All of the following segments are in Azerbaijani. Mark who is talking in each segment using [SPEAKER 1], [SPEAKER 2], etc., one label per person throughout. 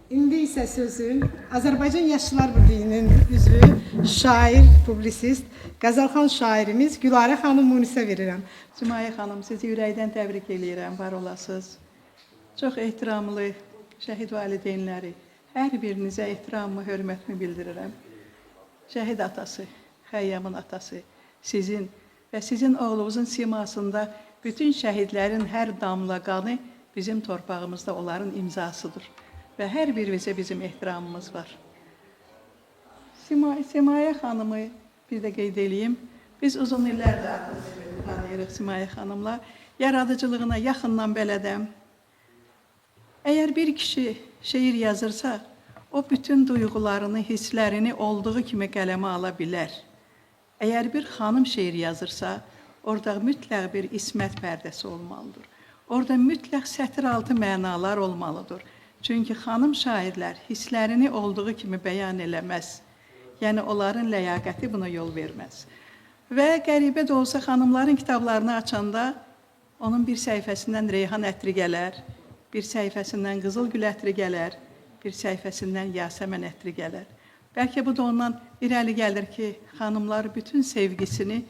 [SPEAKER 1] İndi isə sözü Azərbaycan Yaşlılar Birliyinin üzvü, şair, publisist, Qəzəlxan şairimiz Gülarə xanım Munisə verirəm.
[SPEAKER 2] Cümayə xanım, sizi ürəkdən təbrik edirəm, var olasınız. Çox ehtiramlı şəhid valideynləri, hər birinizə ehtiramımı, hörmətimi bildirirəm. Şəhid atası, Xəyyamın atası, sizin və sizin oğlunuzun simasında bütün şəhidlərin hər damla qanı bizim torpağımızda onların imzasıdır. Və hər birinizə bizim ehtiramımız var. Simayə xanımı bir də qeyd edeyim. Biz uzun illərdir tanıyırıq Simayə xanımla. Yaradıcılığına yaxından bələdəm. Əgər bir kişi şeir yazırsa, o bütün duyğularını, hisslərini olduğu kimi qələmə ala bilər. Əgər bir xanım şeir yazırsa, orada mütləq bir ismət pərdəsi olmalıdır. Orada mütləq sətir-altı mənalar olmalıdır. Çünki xanım şairlər hisslərini olduğu kimi bəyan eləməz. Yəni, onların ləyaqəti buna yol verməz. Və qəribə də olsa, xanımların kitablarını açanda onun bir səhifəsindən reyhan ətri gələr, bir səhifəsindən qızıl gül ətri gələr, bir səhifəsindən yasəmən ətri gələr. Bəlkə bu da ondan irəli gəlir ki, xanımlar bütün sevgisini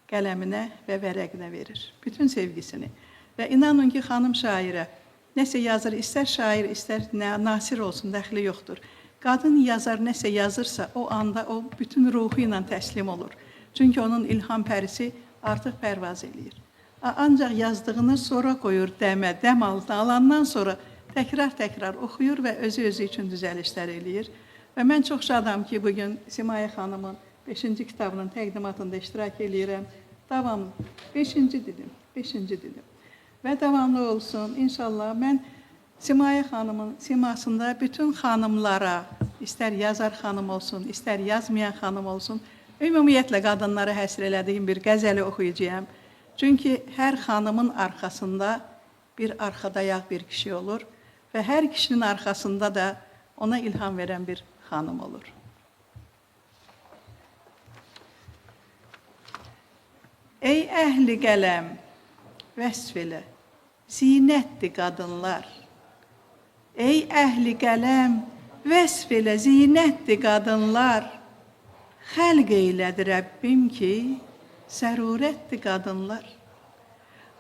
[SPEAKER 2] qələminə və vərəqinə verir. Bütün sevgisini. Və inanın ki, xanım şairə nəsə yazır, istər şair, istər nasir olsun, dəxli yoxdur. Qadın yazar, nəsə yazırsa, o anda o bütün ruhu ilə təslim olur. Çünki onun ilham pərisi artıq pərvaz eləyir. Ancaq yazdığını sonra qoyur dəmə, dəm altına alandan sonra təkrar-təkrar oxuyur və özü üçün düzəlişlər eləyir. Və mən çox şadam ki, bugün Simayə xanımın 5-ci kitabının təqdimatında iştirak eləyirəm. Davamlı, 5-ci dilim. Və davamlı olsun. İnşallah mən Simayə xanımın simasında bütün xanımlara, istər yazar xanım olsun, istər yazmayan xanım olsun, ümumiyyətlə qadınlara həsr elədiyim bir qəzəli oxuyacağım. Çünki hər xanımın arxasında bir arxadayaq bir kişi olur və hər kişinin arxasında da ona ilham verən bir xanım olur. Ey əhli qələm, vəsf elə, zinətdir qadınlar. Ey əhli qələm, vəsf elə, zinətdir qadınlar. Xəlq eylədi Rəbbim ki, zərurətdir qadınlar.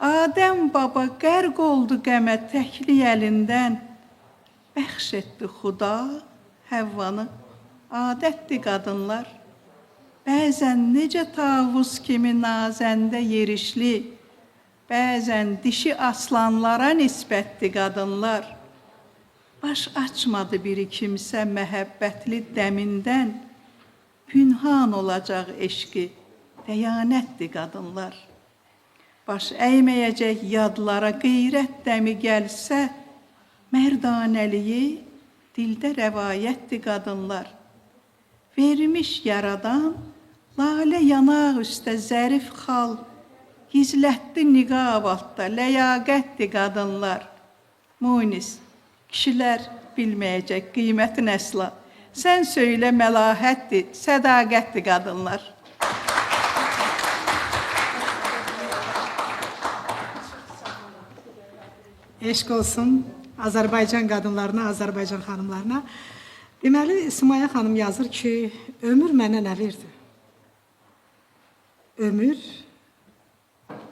[SPEAKER 2] Adəm baba qərq oldu qəmə təklik əlindən, bəxş etdi Xuda Həvvanı, adətdir qadınlar. Bəzən necə tavus kimi nazəndə yerişli, bəzən dişi aslanlara nisbətdir qadınlar. Baş açmadı biri kimsə məhəbbətli dəmindən, pünhan olacaq eşqi, dəyanətdir qadınlar. Baş əyməyəcək yadlara qeyrət dəmi gəlsə, mərdanəliyi dildə rəvayətdir qadınlar. Vermiş yaradan, lalə yanaq üstə zərif xal, gizlətdi niqab altda, ləyaqətdir qadınlar. Munis, kişilər bilməyəcək qiymətin əsla. Sən söylə məlahətdir, sədaqətdir qadınlar.
[SPEAKER 1] Eşq olsun Azərbaycan qadınlarına, Azərbaycan xanımlarına. Deməli, Simayə xanım yazır ki, ömür mənə nə verdi? Ömür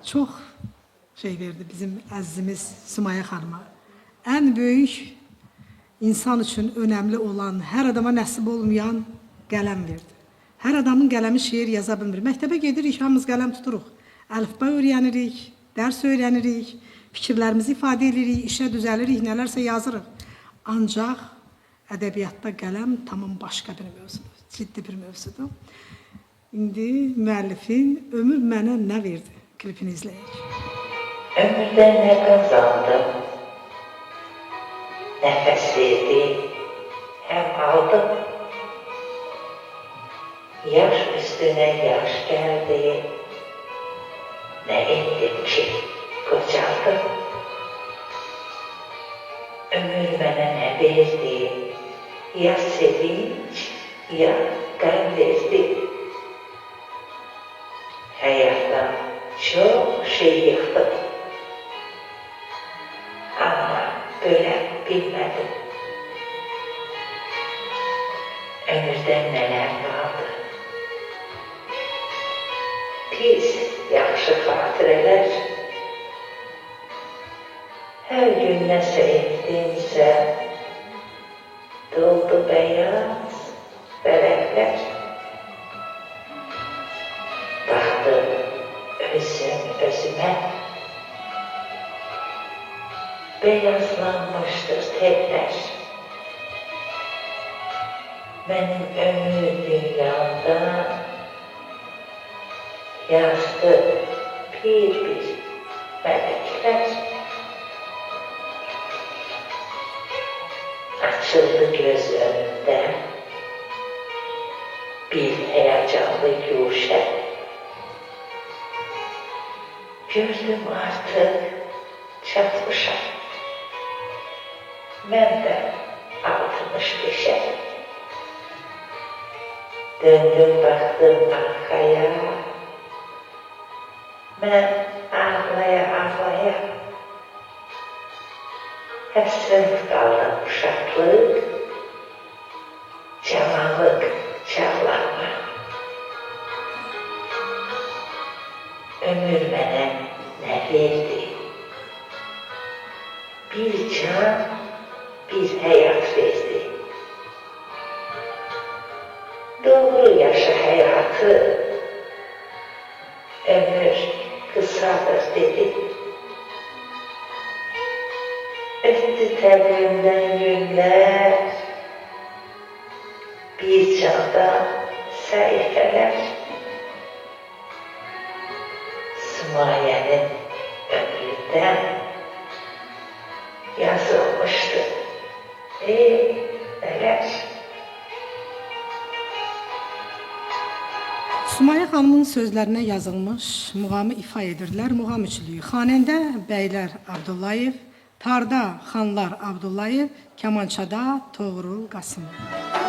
[SPEAKER 1] çox şey verdi bizim əzizimiz Simayə xanıma. Ən böyük insan üçün önəmli olan, hər adama nəsib olmayan qələm verdi. Hər adamın qələmi şeir yaza bilmir. Məktəbə gedirik, hamımız qələm tuturuq. Əlifba öyrənirik, dərs öyrənirik, fikirlərimizi ifadə edirik, işə düzəlirik, nələrsə yazırıq. Ancaq ədəbiyyatda qələm tamam başqa bir mövzudur, ciddi bir mövzudur. İndi müəllifin Ömür mənə nə verdi klipini izləyək.
[SPEAKER 3] Ömürdə nə qazandım, nəfəs verdi, həm aldım. Yaş üstünə yaş gəldi, nə etdim ki, qocaldım. Ömür mənə nə verdi, ya sevinç, ya qəm verdi. Həyatdan çox şey yıxdım, amma ölə bilmədim. ömürdən nələr qaldı. Pis, yaxşı xatirələr. Hər gün nəsə etdimsə, doldu bəyaz vərəqlər. Baxdım özümə, beyazlanmışdır tellər. Mənim ömür dünyamda yazdı bir mələklər. Açıldı göz önümdə bir həyəcanlı guşə. Gördüm artıq çatmışam. Mən də 65'e. Döndüm baxdım arxaya. Mən ağlaya. Həsrət qaldım uşaqlıq, cavanlıq çağlarına. Ömür mənə nə verdi? Bir can, bir həyat verdi. Doğru yaşa həyatı, ömür qısadır dedi. Ötdü təbrimdən günlər, bir candan səhifələr. Sümayənin ömründən yazılmışdı nələr.
[SPEAKER 1] Sümaya xanımın sözlərinə yazılmış muğamı ifa edirlər. Muğam üçlüyü. Xanəndə Bəylər Abdullayev, tarda Xanlar Abdullayev, kamançada Toğrul Qasımov.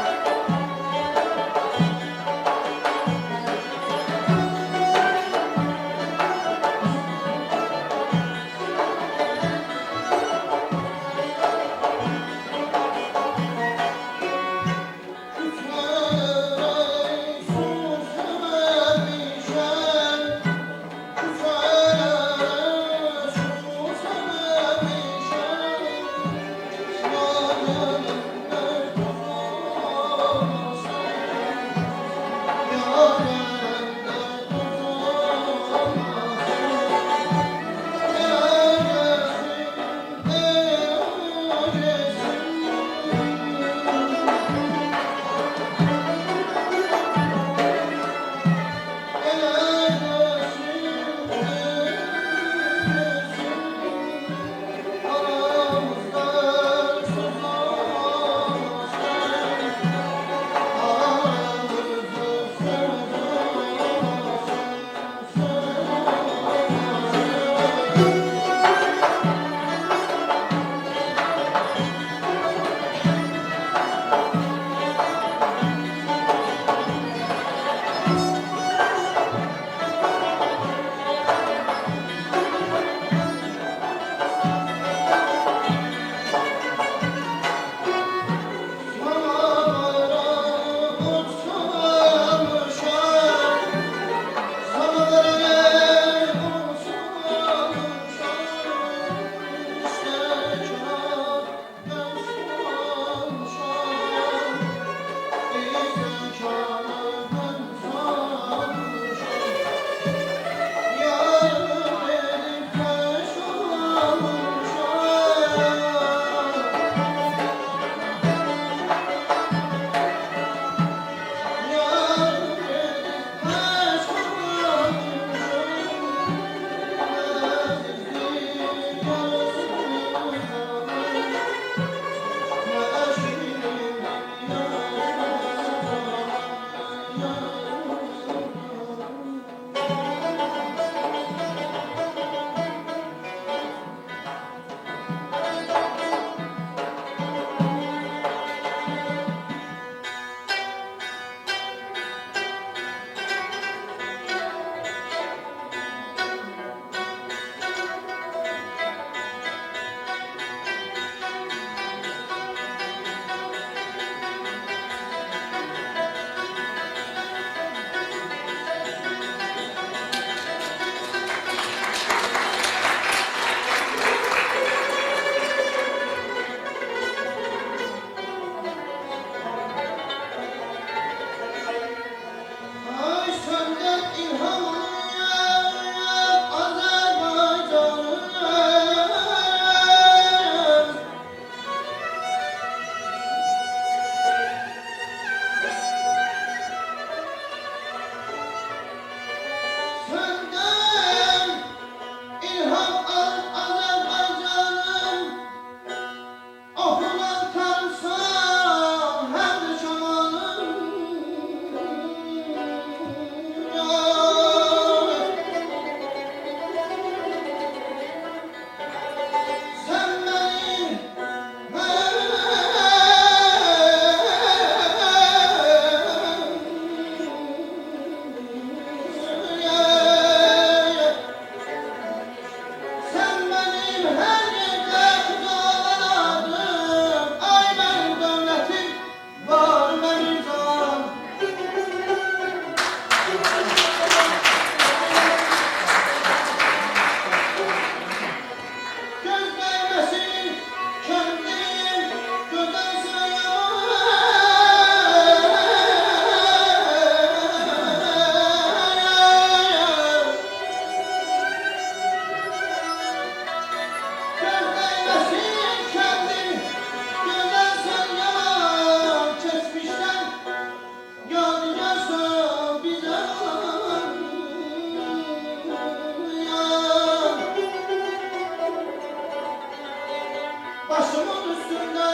[SPEAKER 4] Başımın üstünde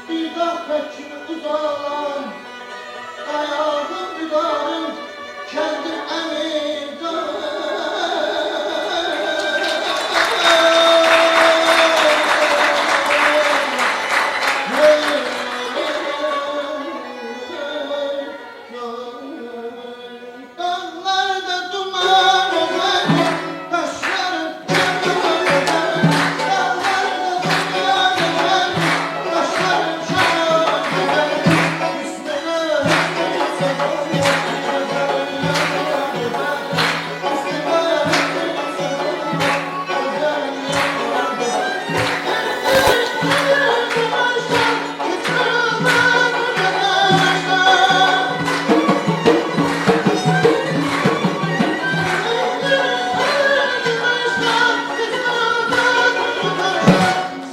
[SPEAKER 4] bir dağ pekini uzalan, ayağım müdarım kendim emirden. Dağlarda duman olan taşlarım dağlarda duman olan taşlarım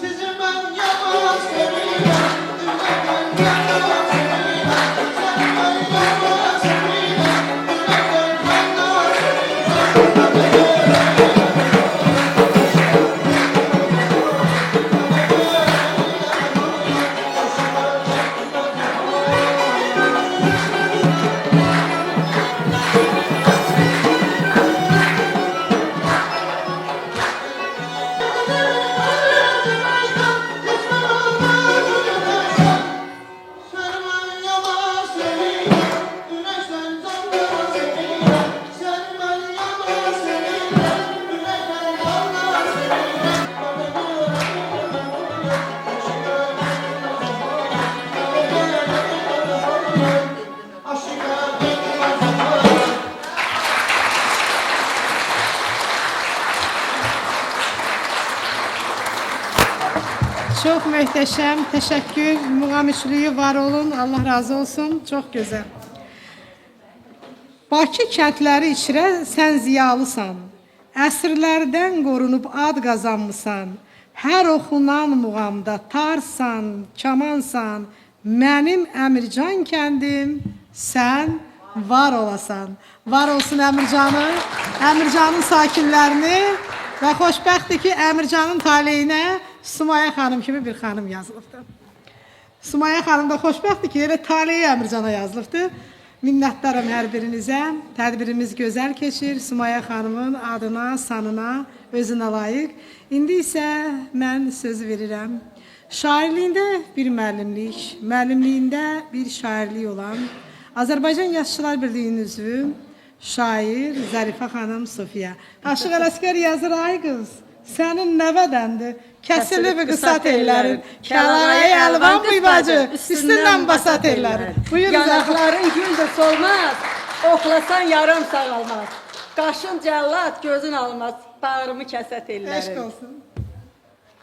[SPEAKER 4] sizi ben yalan seviyorum, yürekten yalan seviyorum, seni ben yalan seviyorum, yürekten yalan
[SPEAKER 1] Çok möhtəşəm, təşəkkür, muğam üçlüyü var olun, Allah razı olsun, çox gözəl. Bakı kəndləri içrə sən ziyalısan, əsrlərdən qorunub ad qazanmısan, hər oxunan muğamda tarsan, kamansan, mənim Əmircan kəndim, sən var olasan. Var olsun Əmircanı, Əmircanın sakinlərini və xoşbəxtdir ki, Əmircanın taleyinə Sumaya xanım kimi bir xanım yazılıbdır. Sumaya xanım da xoşbəxtdir ki, elə taleyi Əmircana yazılıbdır. Minnətdaram hər birinizə. Tədbirimiz gözəl keçir. Sumaya xanımın adına, sanına, özünə layiq. İndi isə mən söz verirəm. Şairliyində bir müəllimlik, müəllimliyində bir şairlik olan Azərbaycan Yazıçılar Birliyinin üzvü, şair Zərifə xanım Sofiya. Aşıq Ələsgər yazır, ay qız, sənin nəvədəndir, kəsilib qısat ellərin, kəlaya əlvan bıybacı, üstündən basat ellərin. Buyurun Zərifə.
[SPEAKER 5] Yanaqların güldür solmaz, oxlasan yarım sağalmaz. Qaşın cəllat, gözün almaz, bağrımı kəsət
[SPEAKER 1] Eşq
[SPEAKER 5] ellərin.
[SPEAKER 1] olsun.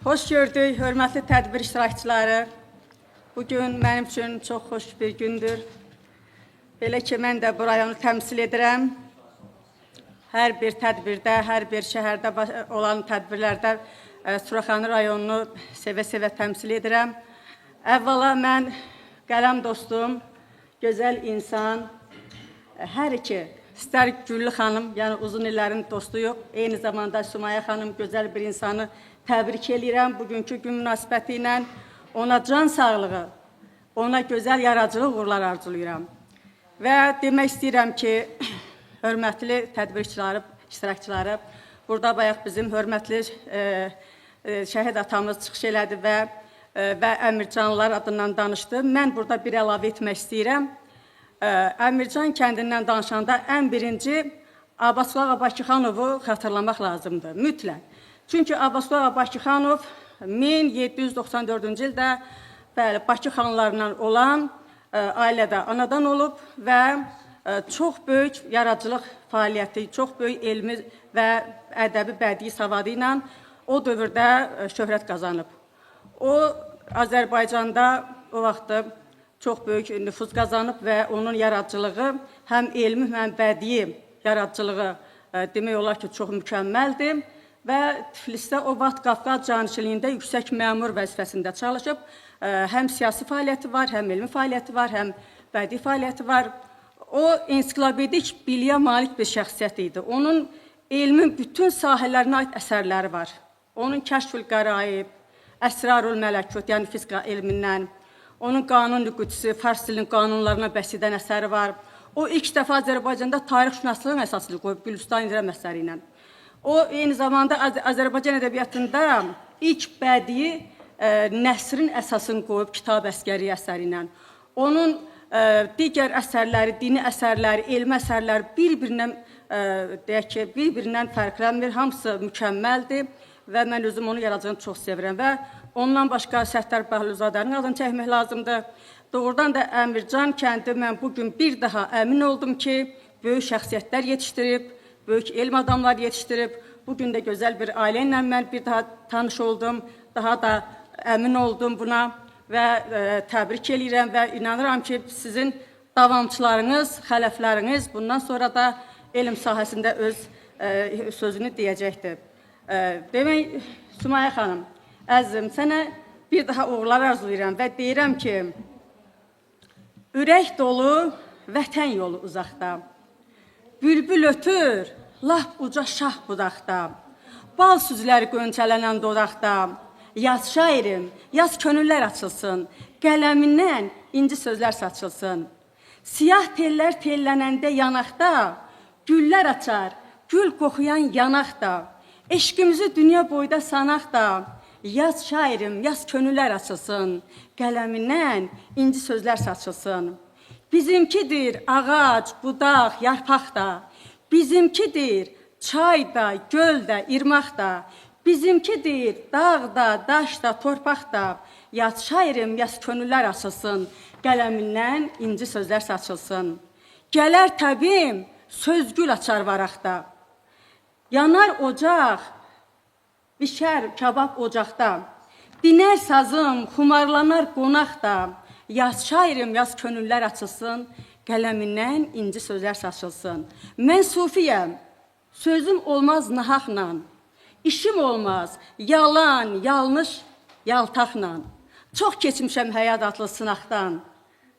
[SPEAKER 5] Xoş gördük, hörmətli tədbir iştirakçıları. Bugün mənim üçün çox xoş bir gündür. Belə ki, mən də bu rayonu təmsil edirəm. Hər bir tədbirdə, hər bir şəhərdə olan tədbirlərdə Suraxanı rayonunu sevə-sevə təmsil edirəm. Əvvəla mən qələm dostum, gözəl insan, hər iki, istər Güllü xanım, yəni uzun illərin dostuyuq, eyni zamanda Sumaya xanım gözəl bir insanı təbrik edirəm. Bugünkü gün münasibəti ilə ona can sağlığı, ona gözəl yaradıcılıq uğurlar arzulayıram. Və demək istəyirəm ki, hörmətli tədbir iştirakçıları, burada bayaq bizim hörmətli şəhid atamız çıxış elədi və Əmircanlar adından danışdı. Mən burada bir əlavə etmək istəyirəm. Əmircan kəndindən danışanda ən birinci Abbasqulu Ağa Bakıxanovu xatırlamaq lazımdır, mütləq. Çünki Abbasqulu Ağa Bakıxanov 1794-cü ildə Bakı xanlarından olan ailədə anadan olub və çox böyük yaradıcılıq fəaliyyəti, çox böyük elmi və ədəbi bədii savadı ilə o dövrdə şöhrət qazanıb. O, Azərbaycanda o vaxtı çox böyük nüfuz qazanıb və onun yaradıcılığı həm elmi, həm bədii yaradıcılığı demək olar ki, çox mükəmməldir və Tiflisdə o vaxt Qafqaz canişinliyində yüksək məmur vəzifəsində çalışıb. Həm siyasi fəaliyyəti var, həm elmi fəaliyyəti var, həm bədii fəaliyyəti var. O, ensiklopedik biliyə malik bir şəxsiyyət idi. Onun elmin bütün sahələrinə aid əsərləri var. Onun Kəşfül Qəraib, Əsrarul Mələkut, yəni fizika elmindən. Onun Qanun-i Qudsi, fars dilinin qanunlarına bəhs edən əsəri var. O ilk dəfə Azərbaycanda tarix-şünaslığın əsasını qoyub Gülüstan İndirəm əsəri ilə. O eyni zamanda Azərbaycan ədəbiyyatında ilk bədii nəsrin əsasını qoyub Kitab Əsgəri əsəri ilə. Onun digər əsərləri, dini əsərləri, elmi əsərləri bir-birindən fərqlənmir, hamısı mükəmməldir və mən özüm onun yaradıcılığını çox sevirəm və ondan başqa Səttar Bəhluzadənin adını çəkmək lazımdır. Doğrudan da Əmircan kəndi mən bugün bir daha əmin oldum ki, böyük şəxsiyyətlər yetişdirib, böyük elm adamlar yetişdirib. Bugün də gözəl bir ailə ilə mən bir daha tanış oldum, daha da əmin oldum buna və təbrik edirəm və inanıram ki, sizin davamçılarınız, xələfləriniz bundan sonra da elm sahəsində öz sözünü deyəcəkdir. Demək, Sümaya xanım, əzizim, sənə bir daha uğurlar arzulayıram və deyirəm ki, ürək dolu, vətən yolu uzaqda, bülbül ötür, lap uca şah budaqda, bal süzləri qönçələnən dodaqda, yaz şairim, yaz könüllər açılsın, qələmindən inci sözlər saçılsın. Siyah tellər tellənəndə yanaqda, güllər açar, gül qoxuyan yanaqda, eşqimizi dünya boyda sanaqda, yaz şairim, yaz könüllər açılsın, qələmindən inci sözlər saçılsın. Bizimkidir ağac, budaq, yarpaq da, bizimkidir çay da, göl da, irmaq da, bizimkidir dağ da, daş da, torpaq da, yaz şairim, yaz könüllər açılsın, qələmindən inci sözlər saçılsın. Gələr təbim, sözgül açar varaqda, yanar ocaq, bişər kabab ocaqda, dinər sazım, xumarlanar qonaq da, yaz şairim, yaz könüllər açılsın, qələmindən inci sözlər saçılsın. Mən sufiyəm, sözüm olmaz nahaqla, işim olmaz yalan, yanlış, yaltaqla. Çox keçmişəm həyat adlı sınaqdan,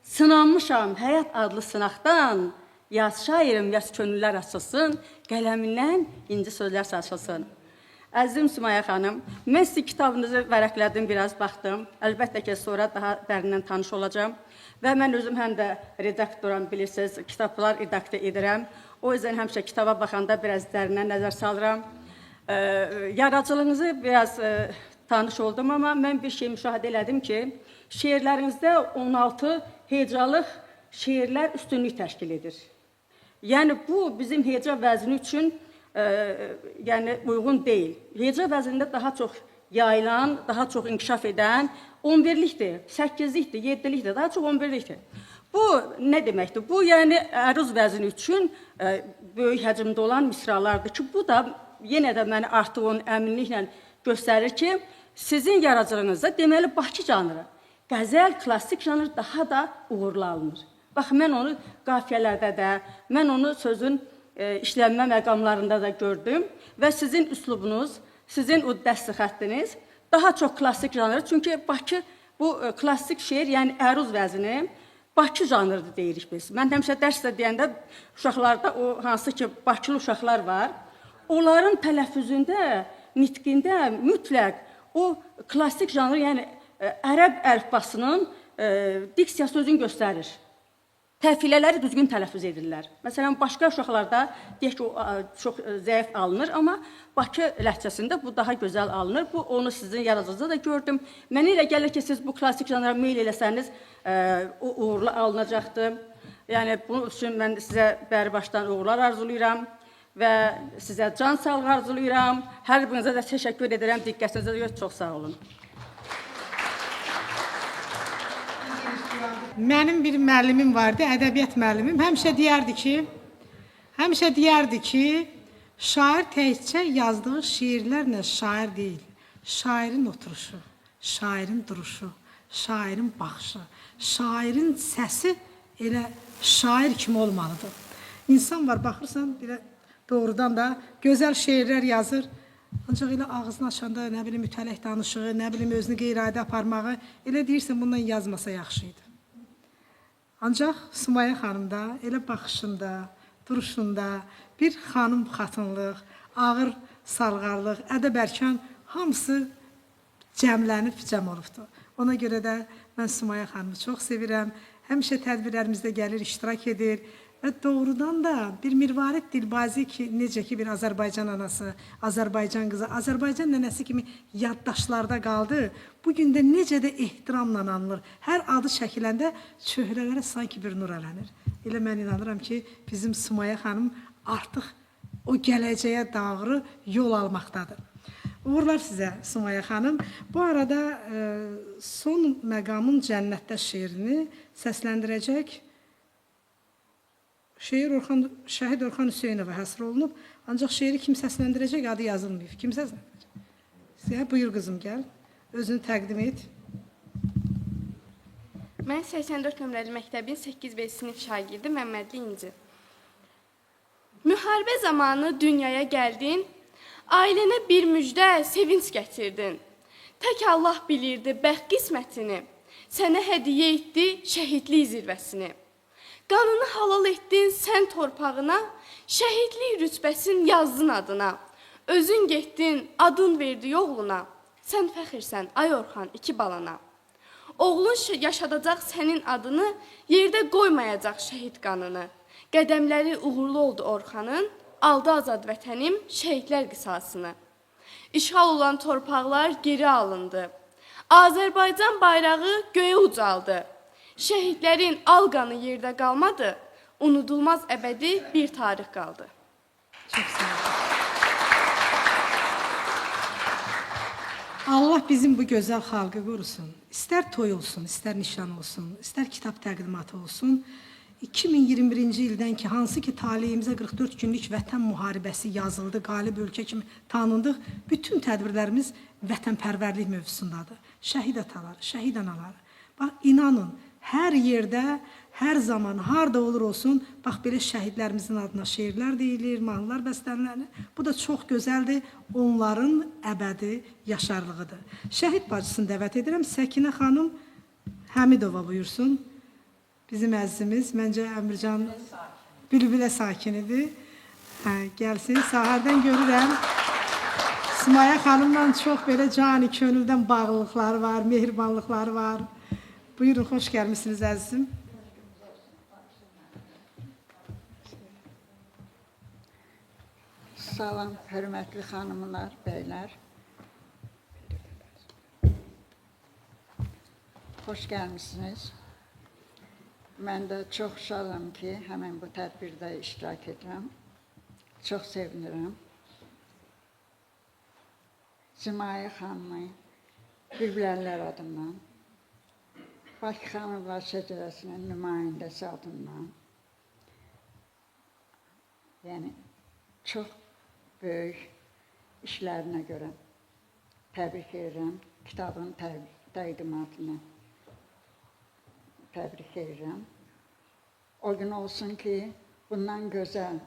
[SPEAKER 5] sınanmışam həyat adlı sınaqdan, yaz şairim, yaz könüllər açılsın, qələmindən inci sözlər saçılsın. Əzizim Sümaya xanım, mən sizin kitabınızı vərəqlədim, biraz baxdım. Əlbəttə ki, sonra daha dərindən tanış olacağım. Və mən özüm həm də redaktoram, bilirsiniz, kitablar redaktə edirəm. O yüzden həmişə kitaba baxanda biraz dərindən nəzər salıram. Yaradıcılığınızı biraz tanış oldum, amma mən bir şey müşahidə elədim ki, şeirlərinizdə 16 hecalıq şeirlər üstünlük təşkil edir. Yəni, bu bizim heca vəzni üçün yəni uyğun deyil. Heca vəznində daha çox yayılan, daha çox inkişaf edən 11-likdir, 8-likdir, 7-likdir, daha çox 11-likdir. Bu nə deməkdir? Bu, yəni əruz vəzni üçün böyük həcmdə olan misralardır ki, bu da yenə də məni artıq onun əminliklə göstərir ki, sizin yaradıcılığınızda deməli Bakı janrı, qəzəl, klassik janr daha da uğurlu alınır. Bax, mən onu qafiyələrdə də, mən onu sözün işlənmə məqamlarında da gördüm və sizin üslubunuz, sizin o dəsti xəttiniz daha çox klassik janrı, çünki Bakı, bu klassik şeir, yəni əruz vəzini Bakı janrıdır deyirik biz. Mən həmişə dərsdə deyəndə uşaqlarda o hansı ki Bakılı uşaqlar var, onların tələffüzündə, nitqində mütləq o klassik janrı, yəni ərəb əlifbasının diksiyası özünü göstərir. Təfilələri düzgün tələffüz edirlər. Məsələn, başqa uşaqlarda deyək ki, çox zəif alınır, amma Bakı ləhcəsində bu daha gözəl alınır. Bu, onu sizin yaradıcınızda da gördüm. Mənə elə gəlir ki, siz bu klassik janra meyl eləsəniz, o uğurlu alınacaqdır. Yəni, bunun üçün mən sizə bəri başdan uğurlar arzulayıram və sizə can sağlığı arzulayıram. Hər birinizə də təşəkkür edirəm, diqqətinizə görə çox sağ olun.
[SPEAKER 1] Mənim bir müəllimim vardı, ədəbiyyat müəllimim. Həmişə deyərdi ki, şair təkcə yazdığı şiirlərlə şair deyil. Şairin oturuşu, şairin duruşu, şairin baxışı, şairin səsi elə şair kimi olmalıdır. İnsan var, baxırsan, doğrudan da gözəl şeirlər yazır. Ancaq elə ağzını açanda, nə bilim, mütələq danışığı, nə bilim, özünü qeyri-adi aparmağı, elə deyirsən, bundan yazmasa yaxşı idi. Ancaq Sümaya xanımda, elə baxışında, duruşunda bir xanım xatınlıq, ağır salğarlıq, ədəb-ərkan hamısı cəmlənib cəm olubdur. Ona görə də mən Sumaya xanımı çox sevirəm. Həmişə tədbirlərimizdə gəlir, iştirak edir və doğrudan da bir Mirvarid Dilbazi ki, necə ki bir Azərbaycan anası, Azərbaycan qızı, Azərbaycan nənəsi kimi yaddaşlarda qaldı. Bugün də necə də ehtiramla anılır. Hər adı çəkiləndə çöhrələrə sanki bir nur ələnir. Elə mən inanıram ki, bizim Sumaya xanım artıq o gələcəyə doğru yol almaqdadır. Uğurlar sizə Sumaya xanım. Bu arada son məqamın Cənnətdə şeirini səsləndirəcək şeir Şəhid Orxan Hüseynova həsr olunub. Ancaq şeiri kim səsləndirəcək adı yazılmayıb. Kim səsləndirəcək? Sizə buyur qızım gəl. Özünü təqdim et.
[SPEAKER 6] Mən 84 nömrəli məktəbin 8B sinif şagirdi Məmmədli İnci. Müharibə zamanı dünyaya gəldin, ailənə bir müjdə, sevinç gətirdin. Tək Allah bilirdi bəxt qismətini, sənə hədiyyə etdi şəhidlik zirvəsini. Qanını halal etdin sən torpağına, şəhidlik rütbəsin yazdın adına. Özün getdin, adın verdi oğluna, sən fəxirsən ay Orxan 2 balana. Oğlun yaşadacaq sənin adını, yerdə qoymayacaq şəhid qanını. Qədəmləri uğurlu oldu Orxanın, aldı azad vətənim şəhidlər qisasını. İşğal olan torpaqlar geri alındı. Azərbaycan bayrağı göyə ucaldı. Şəhidlərin al qanı yerdə qalmadı, unudulmaz əbədi bir tarix qaldı.
[SPEAKER 1] Çox sağ olun. Allah bizim bu gözəl xalqı qorusun. İstər toy olsun, istər nişan olsun, istər kitab təqdimatı olsun. 2021-ci ildən ki, hansı ki taleyimizə 44 günlük vətən müharibəsi yazıldı, qalib ölkə kimi tanındıq, bütün tədbirlərimiz vətənpərvərlik mövzusundadır. Şəhid ataları, şəhid anaları. Bax, inanın, hər yerdə, hər zaman, harda olur olsun, bax, belə şəhidlərimizin adına şeirlər deyilir, mahnılar bəstənlənir. Bu da çox gözəldir, onların əbədi yaşarlığıdır. Şəhid bacısını dəvət edirəm, Səkinə xanım Həmidova buyursun. Bizim əzizimiz, məncə Əmircan Bülbülə sakinidir. Gəlsin, sahərdən görürəm. Sumaya xanımla çox belə cani könüldən bağlılıqları var, mehribanlıqları var. Buyurun, xoş gəlmişsiniz əzizim.
[SPEAKER 7] Salam, hörmətli xanımlar, bəylər. Xoş gəlmişsiniz. Mən də çox şadam ki, həmən bu tədbirdə iştirak edirəm. Çox sevinirəm. Sumaya xanımı, Bülbülərlər adından, Bakı Xanımlar Şəcərəsinin nümayəndəsi adından, yəni çox böyük işlərinə görə təbrik edirəm. Kitabın təqdimatını təbrik edirəm. O gün olsun ki, bundan gözəl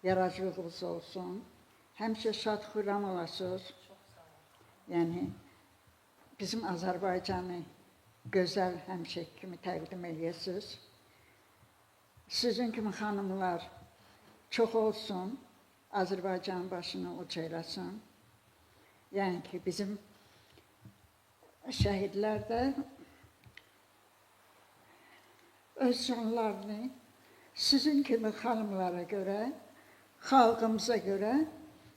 [SPEAKER 7] yaradıcılığınız olsun. Həmişə şad xürram olasınız. Yəni, bizim Azərbaycanı gözəl həmişə kimi təqdim edirsiniz. Sizin kimi xanımlar çox olsun, Azərbaycanın başını uca eləsin. Yəni ki, bizim şəhidlər də öz canlarını sizin kimi xanımlara görə, xalqımıza görə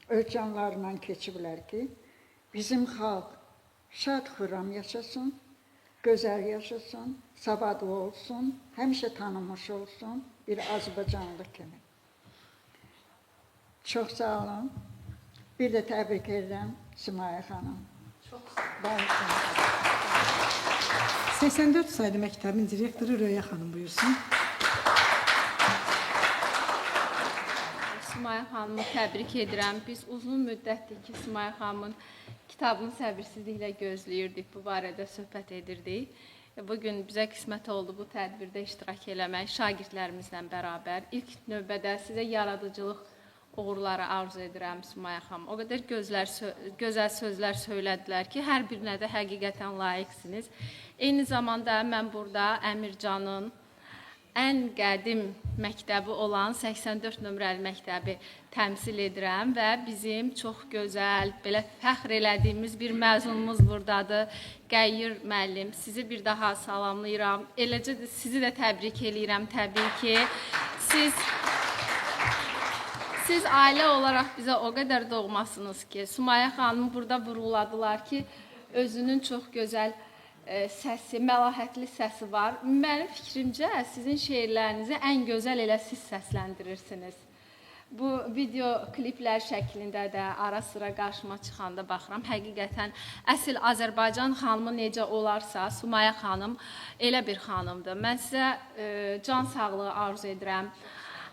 [SPEAKER 7] öz canlarından keçiblər ki, bizim xalq şad xürram yaşasın, gözəl yaşasın, savadlı olsun, həmişə tanınmış olsun bir Azərbaycanlı kimi. Çox sağ olun. Bir də təbrik edirəm Sumaya xanım. Çox sağ olun.
[SPEAKER 1] 84 sayılı məktəbin direktoru Röya xanım buyursun.
[SPEAKER 8] Sumaya xanımı təbrik edirəm. Biz uzun müddətdir ki, Sumaya xanımın kitabını səbirsizliklə gözləyirdik, bu barədə söhbət edirdik. Bugün bizə qismət oldu bu tədbirdə iştirak eləmək, şagirdlərimizlə bərabər. İlk növbədə sizə yaradıcılıq uğurları arzu edirəm Sumaya xanım. O qədər gözəl sözlər söylədilər ki, hər birinə də həqiqətən layiqsiniz. Eyni zamanda mən burada Əmircanın ən qədim məktəbi olan 84 nömrəli məktəbi təmsil edirəm və bizim çox gözəl, belə fəxr elədiyimiz bir məzunumuz burdadır. Qəyyir müəllim, sizi bir daha salamlayıram. Eləcə də sizi də təbrik eləyirəm təbii ki. Siz ailə olaraq bizə o qədər doğmasınız ki, Sumaya xanımı burada vurğuladılar ki, özünün çox gözəl səsi, məlahətli səsi var. Mənim fikrimcə sizin şeirlərinizi ən gözəl elə siz səsləndirirsiniz. Bu video kliplər şəklində də ara sıra qarşıma çıxanda baxıram. Həqiqətən əsl Azərbaycan xanımı necə olarsa, Sumaya xanım elə bir xanımdır. Mən sizə can sağlığı arzu edirəm.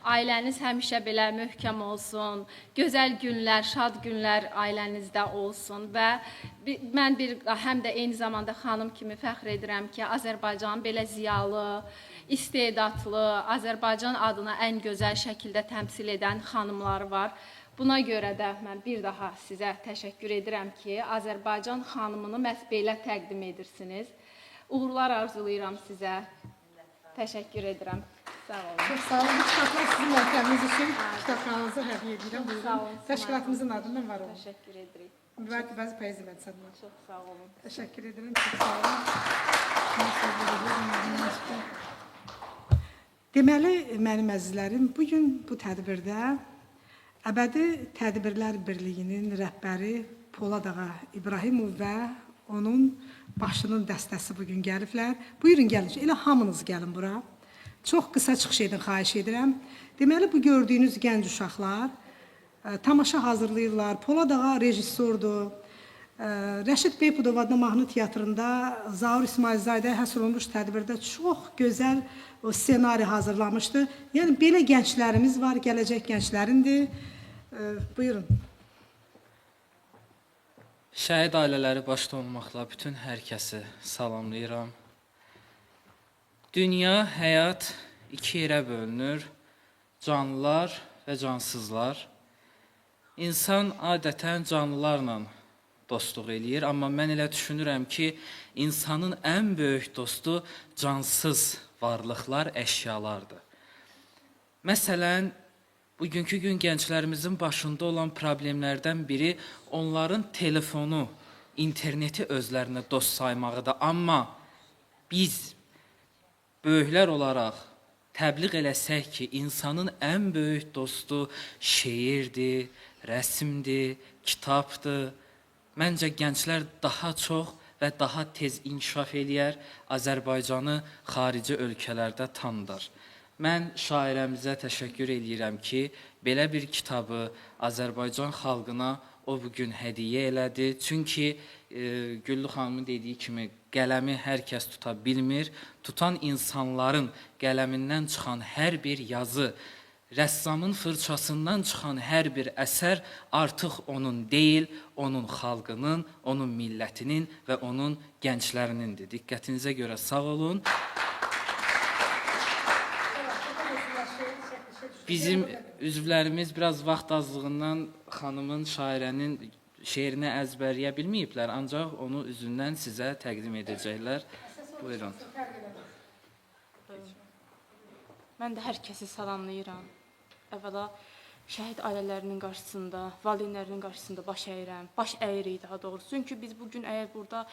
[SPEAKER 8] Ailəniz həmişə belə möhkəm olsun, gözəl günlər, şad günlər ailənizdə olsun və mən həm də eyni zamanda xanım kimi fəxr edirəm ki, Azərbaycan belə ziyalı, istedadlı, Azərbaycan adına ən gözəl şəkildə təmsil edən xanımları var. Buna görə də mən bir daha sizə təşəkkür edirəm ki, Azərbaycan xanımını məhz belə təqdim edirsiniz. Uğurlar arzulayıram sizə. Təşəkkür edirəm. Sağ olun.
[SPEAKER 1] Çox sağ olun. Bu kitablar sizin məhkəməniz üçün kitabxananızı hədiyyə edirəm.
[SPEAKER 8] Sağ olun.
[SPEAKER 1] Təşkilatımızın adından var olun.
[SPEAKER 8] Təşəkkür edirik.
[SPEAKER 1] Mübarək bəzi poeziya məclisinə.
[SPEAKER 8] Çox sağ olun.
[SPEAKER 1] Təşəkkür edirəm. Çox sağ olun. Deməli, mənim əzizlərim, bugün bu tədbirdə Əbədi Tədbirlər Birliyinin rəhbəri Polad ağa İbrahimov və onun başının dəstəsi bugün gəliblər. Buyurun gəlin, elə hamınız gəlin bura. Çox qısa çıxış edin, xahiş edirəm. Deməli, bu gördüyünüz gənc uşaqlar tamaşa hazırlayırlar. Polad ağa rejissordur. Rəşid Beypudov adına mahnı teatrında Zaur İsmailzadəyə həsr olunmuş tədbirdə çox gözəl o ssenari hazırlamışdı. Yəni, belə gənclərimiz var, gələcək gənclərindir. Buyurun.
[SPEAKER 9] Şəhid ailələri başda olmaqla bütün hər kəsi salamlayıram. Dünya, həyat iki yerə bölünür, canlılar və cansızlar. İnsan adətən canlılarla dostluq eləyir, amma mən elə düşünürəm ki, insanın ən böyük dostu cansız varlıqlar, əşyalardır. Məsələn, bugünkü gün gənclərimizin başında olan problemlərdən biri onların telefonu, interneti özlərinə dost saymağıdır. Amma biz böyüklər olaraq təbliğ eləsək ki, insanın ən böyük dostu şeirdir, rəsmdir, kitabdır. Məncə gənclər daha çox və daha tez inkişaf eləyər, Azərbaycanı xarici ölkələrdə tanıdar. Mən şairəmizə təşəkkür edirəm ki, belə bir kitabı Azərbaycan xalqına o bugün hədiyyə elədi. Çünki Güllü xanımın dediyi kimi qələmi hər kəs tuta bilmir. Tutan insanların qələmindən çıxan hər bir yazı, rəssamın fırçasından çıxan hər bir əsər artıq onun deyil, onun xalqının, onun millətinin və onun gənclərinindir. Diqqətinizə görə sağ olun. Bizim üzvlərimiz biraz vaxt azlığından xanımın, şairənin şeirini əzbərləyə bilməyiblər, ancaq onu üzündən sizə təqdim edəcəklər. Buyurun.
[SPEAKER 10] Mən də hər kəsi salamlayıram. Əvvəla şəhid ailələrinin qarşısında, valideynlərinin qarşısında baş əyirəm. Baş əyirik daha doğrusu. Çünki biz bugün əgər burada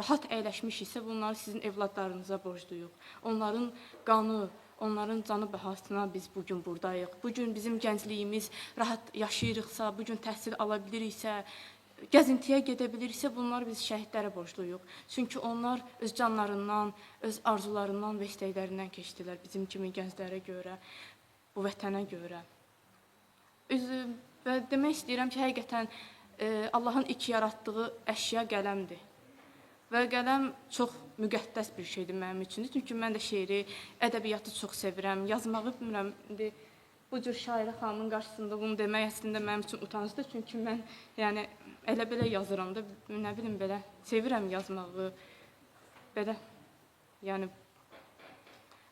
[SPEAKER 10] rahat əyləşmişiksə, bunları sizin evladlarınıza borcluyuq. Onların qanı, onların canı bahasına biz bugün buradayıq. Bugün bizim gəncliyimiz rahat yaşayırıqsa, bugün təhsil ala biliriksə, gəzintiyə gedə biliriksə, bunlar biz şəhidlərə borcluyuq. Çünki onlar öz canlarından, öz arzularından və istəklərindən keçdilər bizim kimi gənclərə görə, bu vətənə görə. Və demək istəyirəm ki, həqiqətən Allahın ilk yaratdığı əşya qələmdir. Və qələm çox müqəddəs bir şeydir mənim üçün. Çünki mən də şeiri, ədəbiyyatı çox sevirəm, yazmağı bilmirəm. Bu cür şairə xanımın qarşısında bunu demək əslində mənim üçün utancıdır. Çünki mən elə belə yazıram da, nə bilim belə, sevirəm yazmağı, belə,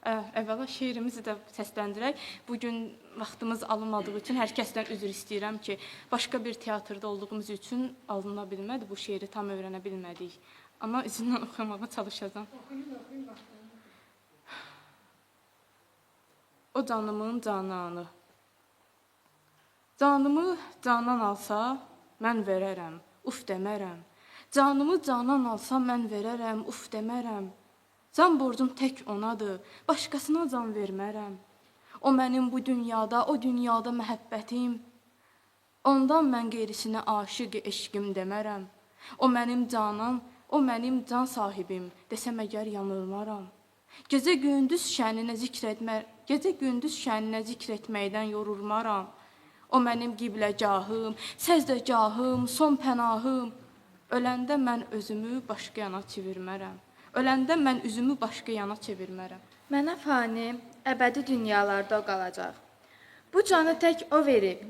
[SPEAKER 10] əvvəla şeirimizi də səsləndirək. Bugün vaxtımız alınmadığı üçün hər kəsdən üzr istəyirəm ki, başqa bir teatrda olduğumuz üçün alına bilmədi, bu şeiri tam öyrənə bilmədik. Amma üzündən oxumaya çalışacağam. o canımın cananı. Canımı canan alsa, mən verərəm, uf demərəm. Canımı canan alsa, mən verərəm, uf demərəm. Can borcum tək onadır, başqasına can vermərəm. O mənim bu dünyada, o dünyada məhəbbətim. Ondan mən qeyrisinə aşiq eşqim demərəm. O mənim canam, o mənim can sahibim, desəm əgər yanılmaram. Gecə gündüz şəninə zikr etməkdən yorulmaram. O mənim qibləgahım, səzdəgahım, son pənahım. Öləndə mən özümü başqa yana çevirmərəm. Öləndə mən üzümü başqa yana çevirmərəm.
[SPEAKER 11] Mənə fani, əbədi dünyalarda o qalacaq. Bu canı tək o verib,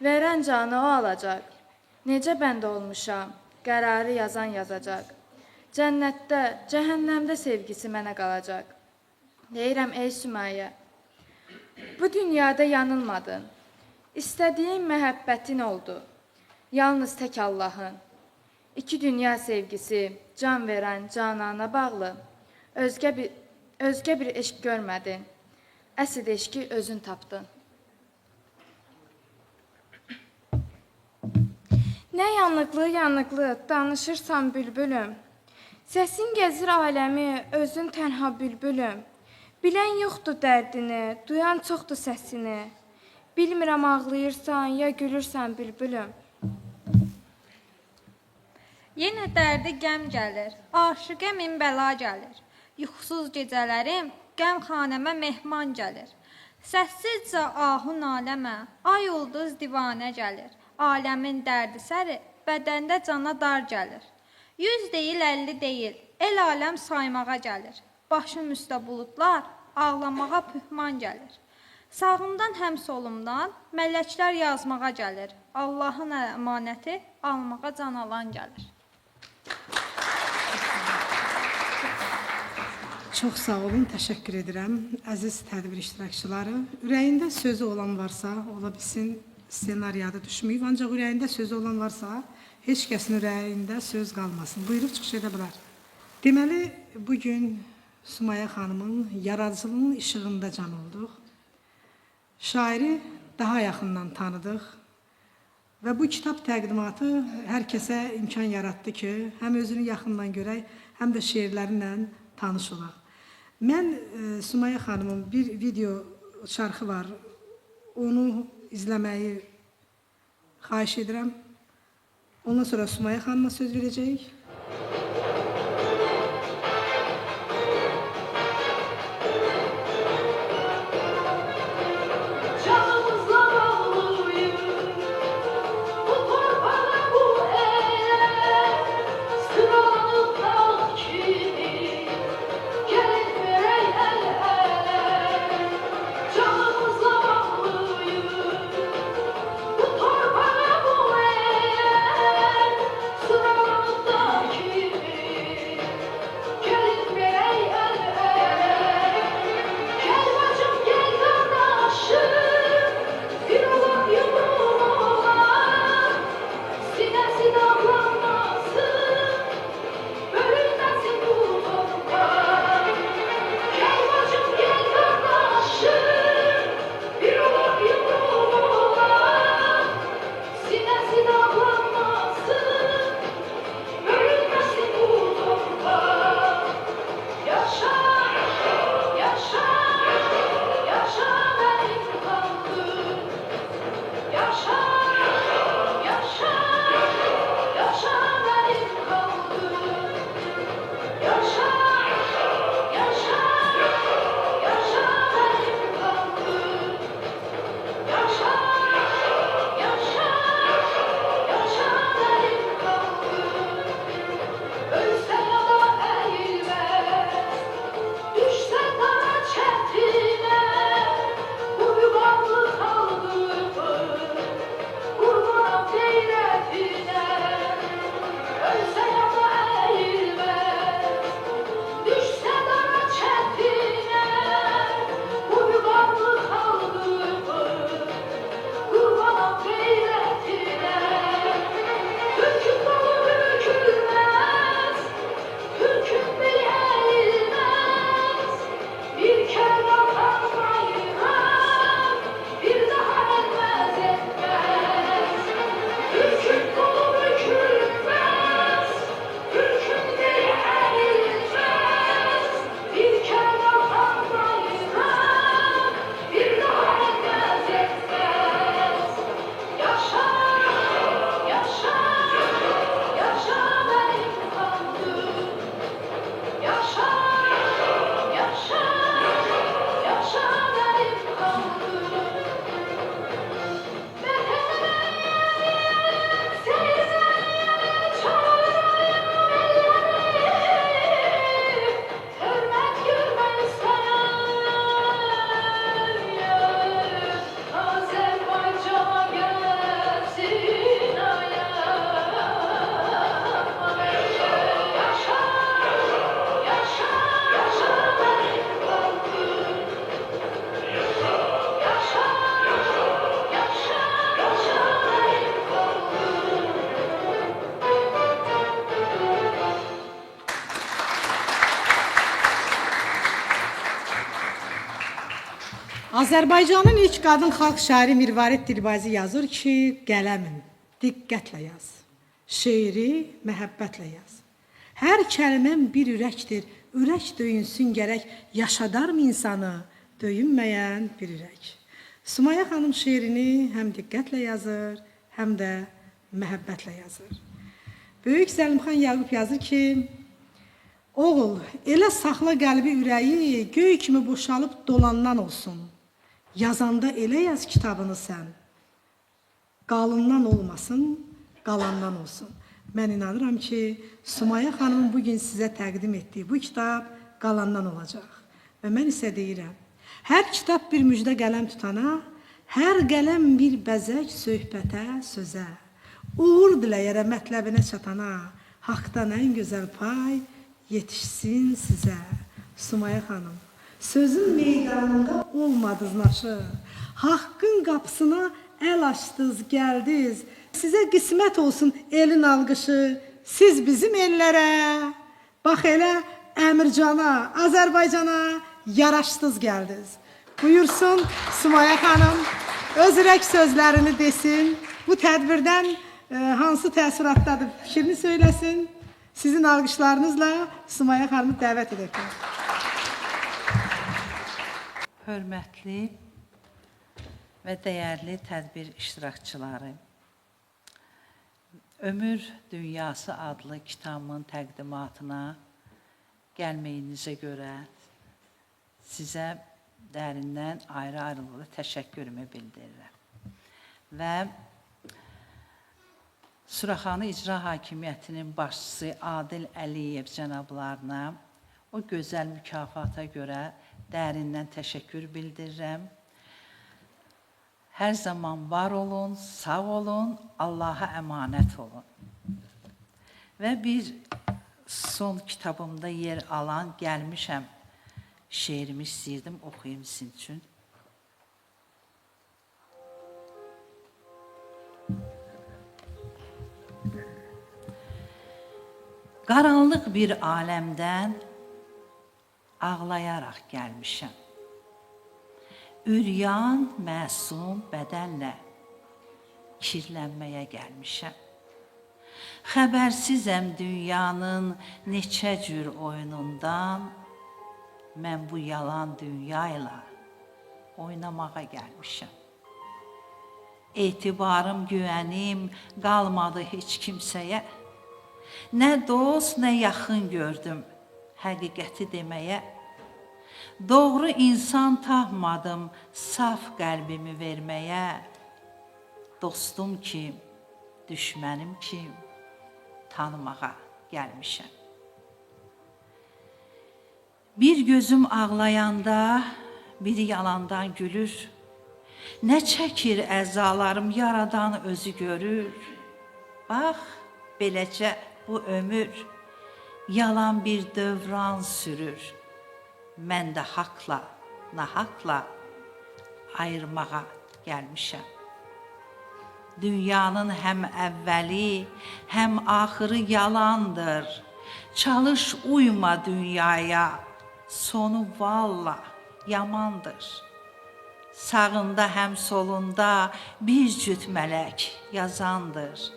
[SPEAKER 11] verən canı o alacaq. Necə bənd olmuşam, qərarı yazan yazacaq. Cənnətdə, cəhənnəmdə sevgisi mənə qalacaq. Deyirəm, ey Süməyə, bu dünyada yanılmadın. İstədiyin məhəbbətin oldu. Yalnız tək Allahın. İki dünya sevgisi, can verən canana bağlı. Özgə bir eşq görmədin. Əsl eşqi özün tapdın.
[SPEAKER 6] Nə yanıqlı danışırsan bülbülüm. Səsin gəzir aləmi, özün tənha bülbülüm. Bilən yoxdur dərdini, duyan çoxdur səsini. Bilmirəm ağlayırsan ya gülürsən bülbülüm.
[SPEAKER 12] Yenə dərdi qəm gəlir, aşiqə min bəla gəlir. Yuxusuz gecələrim, qəmxanəmə mehman gəlir. Səssizcə ahu naləmə, ay ulduz divanə gəlir. Aləmin dərdi səri, bədəndə cana dar gəlir. 100 deyil, 50 deyil, el aləm saymağa gəlir. Başım üstə buludlar, ağlamağa pühman gəlir. Sağımdan həm solumdan mələklər yazmağa gəlir. Allahın əmanəti almağa can alan gəlir.
[SPEAKER 1] Çox sağ olun, təşəkkür edirəm. Əziz tədbir iştirakçıları, ürəyində sözü olan varsa, ola bilsin ssenariyada düşməyib, ancaq ürəyində sözü olan varsa, heç kəsin ürəyində söz qalmasın. Buyurub çıxış edə bilər. Deməli, bugün Sümaya xanımın yaradıcılığının işığında can olduq. Şairi daha yaxından tanıdıq və bu kitab təqdimatı hər kəsə imkan yaratdı ki, həm özünü yaxından görək, həm də şeirlərinlə tanış olaq. Mən Sümaya xanımın bir video şarkı var, onu izləməyi xahiş edirəm. Ondan sonra Sümaya xanıma söz verəcəyik.
[SPEAKER 6] Sıralıkta
[SPEAKER 1] Azərbaycanın ilk qadın xalq şairi Mirvarid Dilbazi yazır ki, qələmin, diqqətlə yaz. Şeiri məhəbbətlə yaz. Hər kəlməm bir ürəkdir, ürək döyünsün gərək, yaşadarmı insanı döyünməyən bir ürək. Sumaya xanım şeirini həm diqqətlə yazır, həm də məhəbbətlə yazır. Böyük Zəlimxan Yaqub yazır ki, oğul, elə saxla qəlbi ürəyi, göy kimi boşalıb dolandan olsun. Yazanda elə yaz kitabını sən, qalından olmasın, qalandan olsun. Mən inanıram ki, Sumaya xanımın bugün sizə təqdim etdiyi bu kitab qalandan olacaq. Və mən isə deyirəm, hər kitab bir müjdə qələm tutana, hər qələm bir bəzək söhbətə, sözə, uğur diləyərə mətləbinə çatana, haqdan ən gözəl pay yetişsin sizə. Sumaya xanım, sözün meydanında olmadınız naşı, haqqın qapısına əl açdınız, gəldiniz. Sizə qismət olsun elin alqışı, siz bizim ellərə, bax elə Əmircana, Azərbaycana yaraşdınız, gəldiniz. Buyursun Sumaya xanım, öz ürək sözlərini desin, bu tədbirdən hansı təəssüratdadır fikrini söyləsin. Sizin alqışlarınızla Sumaya xanımı dəvət edək.
[SPEAKER 13] Hörmətli və dəyərli tədbir iştirakçıları, Ömür Dünyası adlı kitabın təqdimatına gəlməyinizə görə sizə dərindən ayrı-ayrılıqda təşəkkürümü bildirirəm. Və Suraxanı İcra Hakimiyyətinin başçısı Adil Əliyev cənablarına o gözəl mükafata görə dərindən təşəkkür bildirirəm. Hər zaman var olun, sağ olun, Allaha əmanət olun. Və bir son kitabımda yer alan gəlmişəm şeirimi istəyirdim, oxuyum sizin üçün. Qaranlıq bir aləmdən ağlayaraq gəlmişəm. Üryan, məsum bədənlə kirlənməyə gəlmişəm. Xəbərsizəm dünyanın neçə cür oyunundan, mən bu yalan dünyayla oynamağa gəlmişəm. Etibarım, güvənim qalmadı heç kimsəyə, nə dost, nə yaxın gördüm həqiqəti deməyə. Doğru insan tapmadım saf qəlbimi verməyə. Dostum kim, düşmənim kim, tanımağa gəlmişəm. Bir gözüm ağlayanda, biri yalandan gülür. Nə çəkir əzalarım, yaradan özü görür. Bax, beləcə bu ömür yalan bir dövran sürür. Mən də haqla, nahaqla ayırmağa gəlmişəm. Dünyanın həm əvvəli, həm axırı yalandır. Çalış uyma dünyaya, sonu valla yamandır. Sağında həm solunda bir cüt mələk yazandır.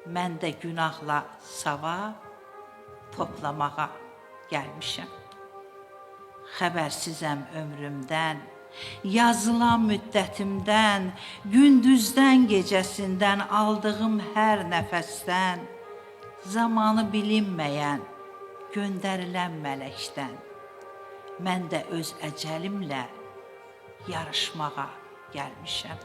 [SPEAKER 13] Mən də günahla savab toplamağa gəlmişəm. Xəbərsizəm ömrümdən, yazılan müddətimdən, gündüzdən, gecəsindən, aldığım hər nəfəsdən, zamanı bilinməyən, göndərilən mələkdən, mən də öz əcəlimlə yarışmağa gəlmişəm.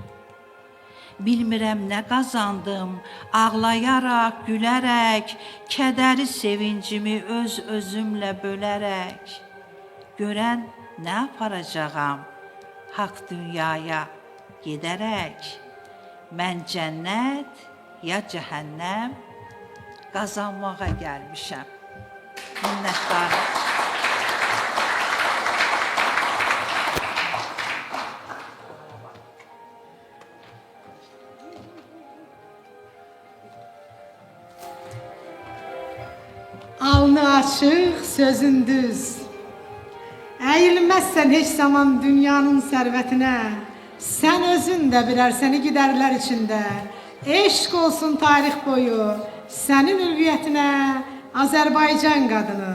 [SPEAKER 13] Bilmirəm nə qazandım, ağlayaraq, gülərək, kədəri sevincimi öz özümlə bölərək. Görən nə aparacağam, haqq dünyaya gedərək. Mən cənnət ya cəhənnəm qazanmağa gəlmişəm. Minnətdarım.
[SPEAKER 1] Alnı açıq, sözün düz. Əyilməzsən heç zaman dünyanın sərvətinə, sən özün də bilərsən gidərlər içində. Eşq olsun tarix boyu sənin ülviyyətinə, Azərbaycan qadını.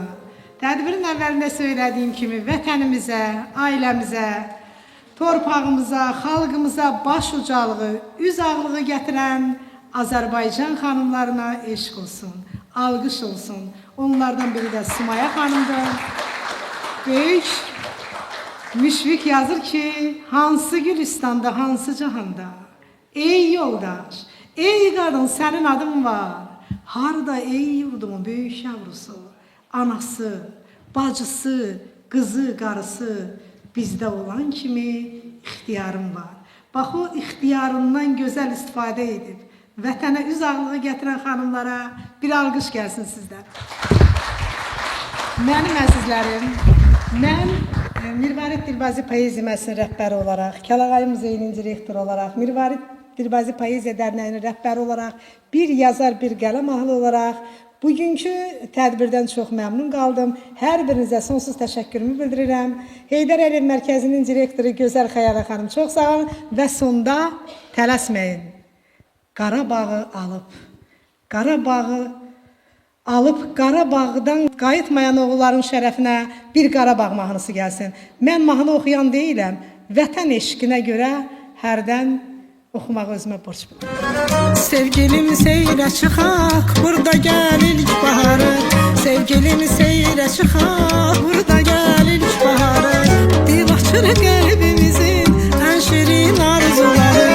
[SPEAKER 1] Tədbirin əvvəlində söylədiyim kimi vətənimizə, ailəmizə, torpağımıza, xalqımıza baş ucalığı, üz ağlığı gətirən Azərbaycan xanımlarına eşq olsun, alqış olsun. Onlardan biri də Sumaya xanımdır. Böyük müşfiq yazır ki, hansı Gülistanda, hansı cahanda? Ey yoldaş, ey qadın sənin adın var. Harda ey yurdumun böyük yavrusu, anası, bacısı, qızı, qarısı, bizdə olan kimi ixtiyarım var. Bax o ixtiyarından gözəl istifadə edib vətənə üz ağlığı gətirən xanımlara bir alqış gəlsin sizdən. Mənim əzizlərim, mən Mirvarid Dilbazi Poeziya Məclisinin rəhbəri olaraq, Kəlağayı Muzeyinin direktoru olaraq, Mirvarid Dilbazi Poeziya Dərnəyinin rəhbəri olaraq, bir yazar, bir qələm ahlı olaraq bugünkü tədbirdən çox məmnun qaldım. Hər birinizə sonsuz təşəkkürümü bildirirəm. Heydər Əliyev Mərkəzinin direktoru Gözəl Xəyalə xanım çox sağ olun və sonda tələsməyin. Qarabağı alıb Qarabağdan qayıtmayan oğulların şərəfinə bir Qarabağ mahnısı gəlsin. Mən mahnı oxuyan deyiləm, vətən eşqinə görə hərdən oxumaq özümə borc bilirəm. Sevgilim seyrə çıxaq, burada gəl ilk baharı. Sevgilim seyrə çıxaq, burada gəl ilk baharı. Dil açır qəlbimizin ən şirin arzuları.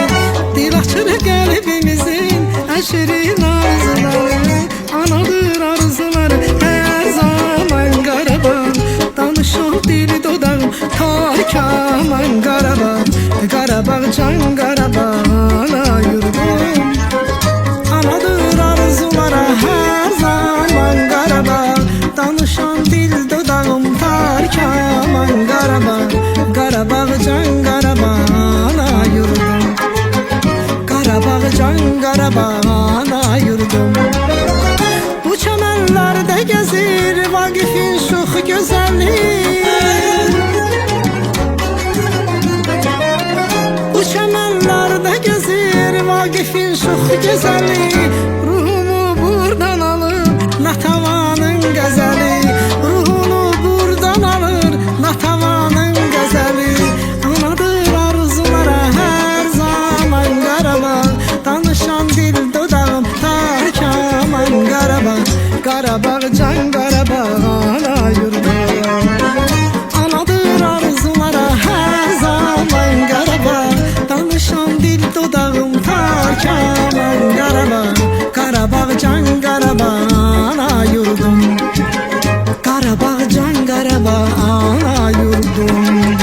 [SPEAKER 1] Dil açır qəlbimizin ən şirin arzuları. Anadır arzuları hər zaman Qarabağ. Danışan dili dodağım tak aman Qarabağ. Qarabağ can Qarabağ ana yurdum. Anadır arzulara hər zaman Qarabağ. Danışan dil dodağım tak aman Qarabağ. Qarabağ can Qarabağ ana yurdum. Qarabağ can Qarabağ ana yurdum. Çəmənlərdə gəzir Vaqifin şux gözəlliyi. Bu çəmənlərdə gəzir Vaqifin şux gözəlliyi. Ruhumu buradan alır Natavanın qəzəli. Ruhunu buradan alır Natavanın qəzəli. Anadır arzulara hər zaman Qarabağ. Danışan dil dodağım tak aman Qarabağ. Qarabağ can Qarabağ ana yurdum. Anadır arzulara hər zaman Qarabağ. Danışan dil dodağım tak aman Qarabağ. Qarabağ can Qarabağ ana yurdum. Qarabağ can Qarabağ ana yurdum.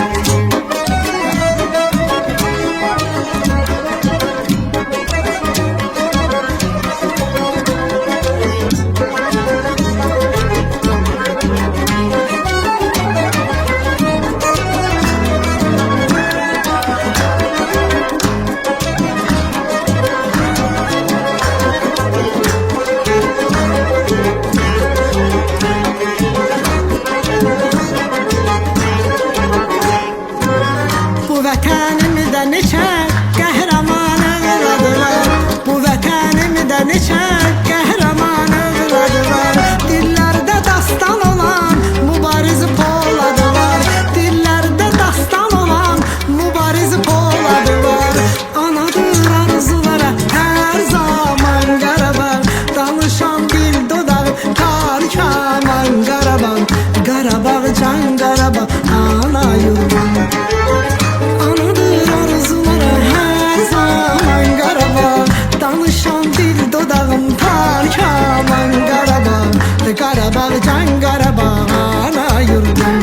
[SPEAKER 1] Qarabağ can Qarabağ ana yurdum.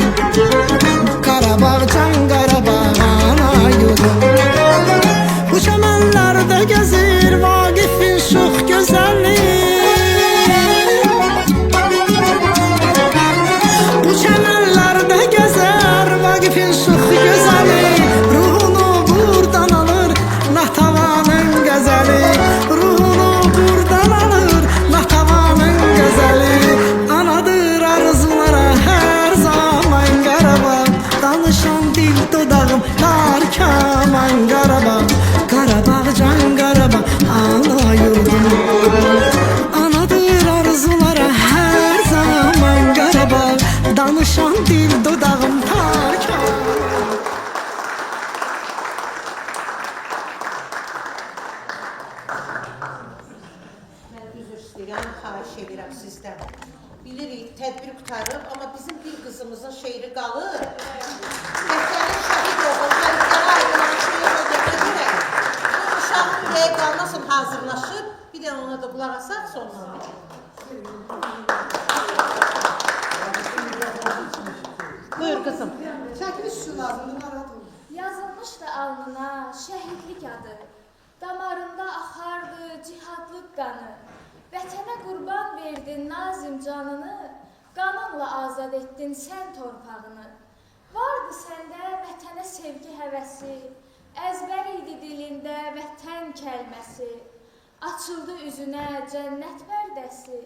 [SPEAKER 1] Qarabağ can Qarabağ ana yurdum. Bu çəmənlərdə gəzir Vaqifin şux gözəlliyi. Bu çəmənlərdə gəzər Vaqifin şux gözəli. Ruhunu buradan alır Natavanın qəzəli. Ruhunu buradan alır Natavanın qəzəli. Anadır arzulara hər zaman Qarabağ.
[SPEAKER 4] danışan dil dodağım nar kaman Qarabağ, Qarabağ can Qarabağ ana yurdum. Anadır arzulara her zaman Qarabağ, danışan dil dodağım nar kaman.
[SPEAKER 14] Mən üzr istəyirəm, xahiş edirəm sizdən. Bilirik, tədbir qutarıb, amma bizim bir qızımızın şeiri qalır. Vətənin şəhid oğul, şəhidlərə ayrılan şeir olduğuna görə uşağın ürəyi qalmasın hazırlaşıb, bir də ona da qulaq asaq sonra. Buyur qızım.
[SPEAKER 1] Çəkiliş üçün lazımdır, narahat olma.
[SPEAKER 11] Yazılmışdı alnına şəhidlik adı. Damarında axardı cihadlıq qanı. Vətənə qurban verdin nazim canını, qanınla azad etdin sən torpağını. Vardı səndə vətənə sevgi həvəsi, əzbər idi dilində vətən kəlməsi. Açıldı üzünə cənnət pərdəsi,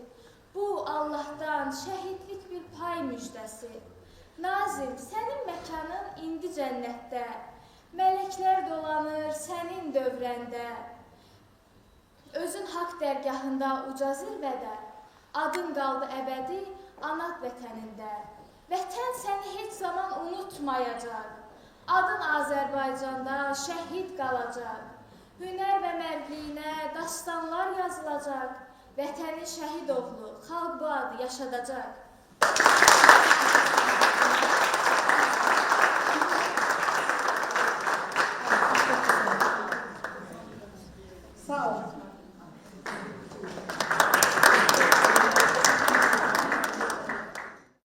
[SPEAKER 11] bu Allahdan şəhidlik bir pay müjdəsi. Nazim, sənin məkanın indi cənnətdə, mələklər dolanır sənin dövrəndə. Özün haqq dərgahında uca zirvədə, adın qaldı əbədi anad vətənində. Vətən səni heç zaman unutmayacaq, adın Azərbaycanda şəhid qalacaq. Hünər və mərdliyinə dastanlar yazılacaq, vətənin şəhid oğlu xalq bu adı yaşadacaq.